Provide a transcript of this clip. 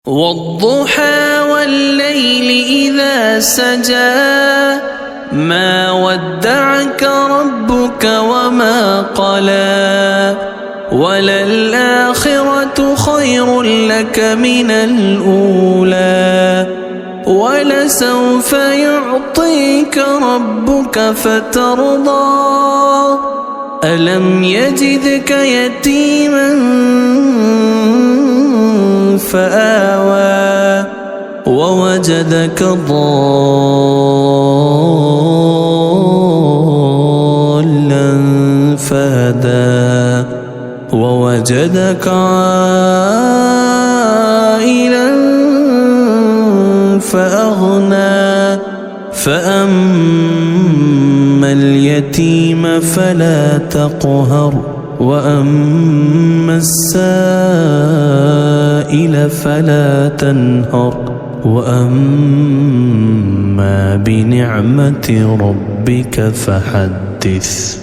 والضحى والليل إذا سجى ما ودعك ربك وما قلى وللآخرة خير لك من الأولى ولسوف يعطيك ربك فترضى ألم يجدك يتيما فآوى ووجدك ضالا فهدى ووجدك عائلا فأغنى فأما اليتيم فلا تقهر وأما السائل فلا تنهر وأما بنعمة ربك فحدث.